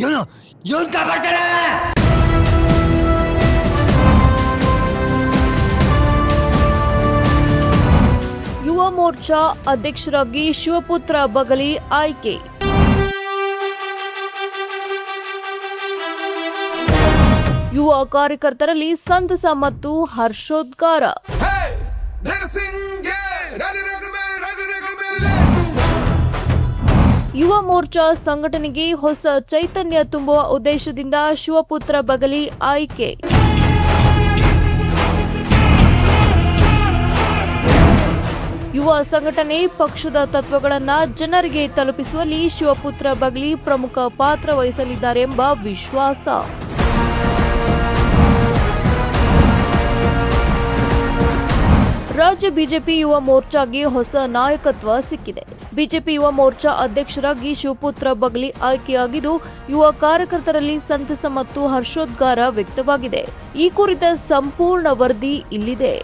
ಇವನು ಕಾಪಾಡ್ತಾನೆ. ಯುವ ಮೋರ್ಚಾ ಅಧ್ಯಕ್ಷರಾಗಿ ಶಿವಪುತ್ರ ಬಗಲಿ ಆಯ್ಕೆ. ಯುವ ಕಾರ್ಯಕರ್ತರಲ್ಲಿ ಸಂತಸ ಮತ್ತು ಹರ್ಷೋದ್ಗಾರ. ಯುವ ಮೋರ್ಚಾ ಸಂಘಟನೆಗೆ ಹೊಸ ಚೈತನ್ಯ ತುಂಬುವ ಉದ್ದೇಶದಿಂದ ಶಿವಪುತ್ರ ಬಗಲಿ ಆಯ್ಕೆ. ಯುವ ಸಂಘಟನೆ ಪಕ್ಷದ ತತ್ವಗಳನ್ನು ಜನರಿಗೆ ತಲುಪಿಸುವಲ್ಲಿ ಶಿವಪುತ್ರ ಬಗಲಿ ಪ್ರಮುಖ ಪಾತ್ರ ವಹಿಸಲಿದ್ದಾರೆ ಎಂಬ ವಿಶ್ವಾಸ. ರಾಜ್ಯ ಬಿಜೆಪಿ ಯುವ ಮೋರ್ಚಾಗೆ ಹೊಸ ನಾಯಕತ್ವ ಸಿಕ್ಕಿದೆ. ಬಿಜೆಪಿ ಯುವ ಮೋರ್ಚಾ ಅಧ್ಯಕ್ಷರಾಗಿ ಶಿವಪುತ್ರ ಬಗಲಿ ಆಯ್ಕೆಯಾಗಿದ್ದು, ಯುವ ಕಾರ್ಯಕರ್ತರಲ್ಲಿ ಸಂತಸ ಮತ್ತು ಹರ್ಷೋದ್ಗಾರ ವ್ಯಕ್ತವಾಗಿದೆ. ಈ ಕುರಿತ ಸಂಪೂರ್ಣ ವರದಿ ಇಲ್ಲಿದೆ.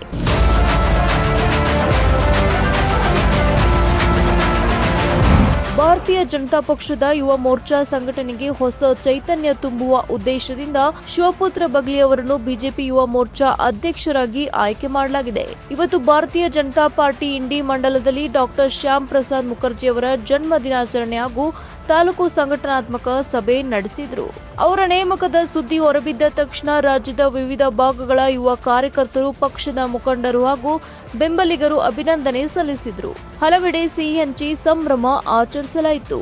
ಭಾರತೀಯ ಜನತಾ ಪಕ್ಷದ ಯುವ ಮೋರ್ಚಾ ಸಂಘಟನೆಗೆ ಹೊಸ ಚೈತನ್ಯ ತುಂಬುವ ಉದ್ದೇಶದಿಂದ ಶಿವಪುತ್ರ ಬಗಲಿ ಅವರನ್ನು ಬಿಜೆಪಿ ಯುವ ಮೋರ್ಚಾ ಅಧ್ಯಕ್ಷರಾಗಿ ಆಯ್ಕೆ ಮಾಡಲಾಗಿದೆ. ಇವತ್ತು ಭಾರತೀಯ ಜನತಾ ಪಾರ್ಟಿ ಇಂಡಿ ಮಂಡಲದಲ್ಲಿ ಡಾಕ್ಟರ್ ಶ್ಯಾಮ್ ಪ್ರಸಾದ್ ಮುಖರ್ಜಿ ಅವರ ಜನ್ಮ ದಿನಾಚರಣೆ ಹಾಗೂ ತಾಲೂಕು ಸಂಘಟನಾತ್ಮಕ ಸಭೆ ನಡೆಸಿದ್ರು. ಅವರ ನೇಮಕದ ಸುದ್ದಿ ಹೊರಬಿದ್ದ ತಕ್ಷಣ ರಾಜ್ಯದ ವಿವಿಧ ಭಾಗಗಳ ಯುವ ಕಾರ್ಯಕರ್ತರು, ಪಕ್ಷದ ಮುಖಂಡರು ಹಾಗೂ ಬೆಂಬಲಿಗರು ಅಭಿನಂದನೆ ಸಲ್ಲಿಸಿದ್ರು. ಹಲವೆಡೆ ಸಿಹಿ ಹಂಚಿ ಸಂಭ್ರಮ ಆಚರಿಸಲಾಯಿತು.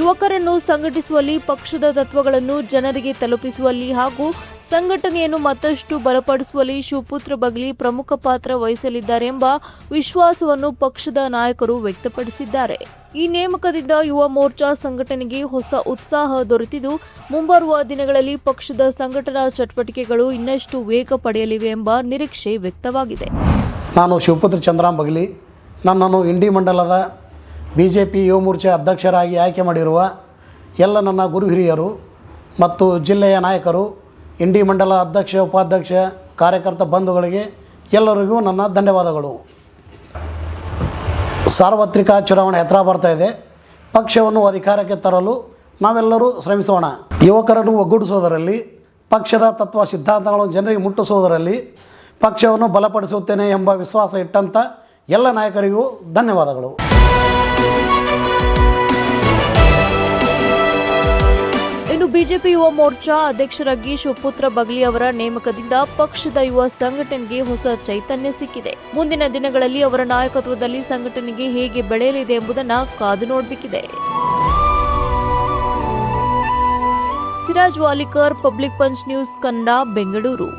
ಯುವಕರನ್ನು ಸಂಘಟಿಸುವಲ್ಲಿ, ಪಕ್ಷದ ತತ್ವಗಳನ್ನು ಜನರಿಗೆ ತಲುಪಿಸುವಲ್ಲಿ ಹಾಗೂ ಸಂಘಟನೆಯನ್ನು ಮತ್ತಷ್ಟು ಬಲಪಡಿಸುವಲ್ಲಿ ಶಿವಪುತ್ರ ಬಗಲಿ ಪ್ರಮುಖ ಪಾತ್ರ ವಹಿಸಲಿದ್ದಾರೆ ಎಂಬ ವಿಶ್ವಾಸವನ್ನು ಪಕ್ಷದ ನಾಯಕರು ವ್ಯಕ್ತಪಡಿಸಿದ್ದಾರೆ. ಈ ನೇಮಕದಿಂದ ಯುವ ಮೋರ್ಚಾ ಸಂಘಟನೆಗೆ ಹೊಸ ಉತ್ಸಾಹ ದೊರೆತಿದ್ದು, ಮುಂಬರುವ ದಿನಗಳಲ್ಲಿ ಪಕ್ಷದ ಸಂಘಟನಾ ಚಟುವಟಿಕೆಗಳು ಇನ್ನಷ್ಟು ವೇಗ ಪಡೆಯಲಿವೆ ಎಂಬ ನಿರೀಕ್ಷೆ ವ್ಯಕ್ತವಾಗಿದೆ. ನಾನು ಶಿವಪುತ್ರ ಚಂದ್ರಾಮ್ ಬಗಲಿ. ನನ್ನನ್ನು ಇಂಡಿ ಮಂಡಲದ ಬಿಜೆಪಿ ಯುವ ಮೋರ್ಚಾ ಅಧ್ಯಕ್ಷರಾಗಿ ಆಯ್ಕೆ ಮಾಡಿರುವ ಎಲ್ಲ ನನ್ನ ಗುರು ಹಿರಿಯರು ಮತ್ತು ಜಿಲ್ಲೆಯ ನಾಯಕರು, ಇಂಡಿ ಮಂಡಲ ಅಧ್ಯಕ್ಷ, ಉಪಾಧ್ಯಕ್ಷ, ಕಾರ್ಯಕರ್ತ ಬಂಧುಗಳಿಗೆ ಎಲ್ಲರಿಗೂ ನನ್ನ ಧನ್ಯವಾದಗಳು. ಸಾರ್ವತ್ರಿಕ ಚುನಾವಣೆ ಹತ್ರ ಬರ್ತಾ ಇದೆ. ಪಕ್ಷವನ್ನು ಅಧಿಕಾರಕ್ಕೆ ತರಲು ನಾವೆಲ್ಲರೂ ಶ್ರಮಿಸೋಣ. ಯುವಕರನ್ನು ಒಗ್ಗೂಡಿಸುವುದರಲ್ಲಿ, ಪಕ್ಷದ ತತ್ವ ಸಿದ್ಧಾಂತಗಳನ್ನು ಜನರಿಗೆ ಮುಟ್ಟಿಸುವುದರಲ್ಲಿ ಪಕ್ಷವನ್ನು ಬಲಪಡಿಸುತ್ತೇನೆ ಎಂಬ ವಿಶ್ವಾಸ ಇಟ್ಟಂಥ ಎಲ್ಲ ನಾಯಕರಿಗೂ ಧನ್ಯವಾದಗಳು. ಇನ್ನು ಬಿಜೆಪಿ ಯುವ ಮೋರ್ಚಾ ಅಧ್ಯಕ್ಷರಾಗಿ ಶಿವಪುತ್ರ ಬಗಲಿ ಅವರ ನೇಮಕದಿಂದ ಪಕ್ಷದ ಯುವ ಸಂಘಟನೆಗೆ ಹೊಸ ಚೈತನ್ಯ ಸಿಕ್ಕಿದೆ. ಮುಂದಿನ ದಿನಗಳಲ್ಲಿ ಅವರ ನಾಯಕತ್ವದಲ್ಲಿ ಸಂಘಟನೆಗೆ ಹೇಗೆ ಬೆಳೆಯಲಿದೆ ಎಂಬುದನ್ನು ಕಾದು ನೋಡಬೇಕಿದೆ. Siraj Walikar, public punch news Kannada, Bengaluru.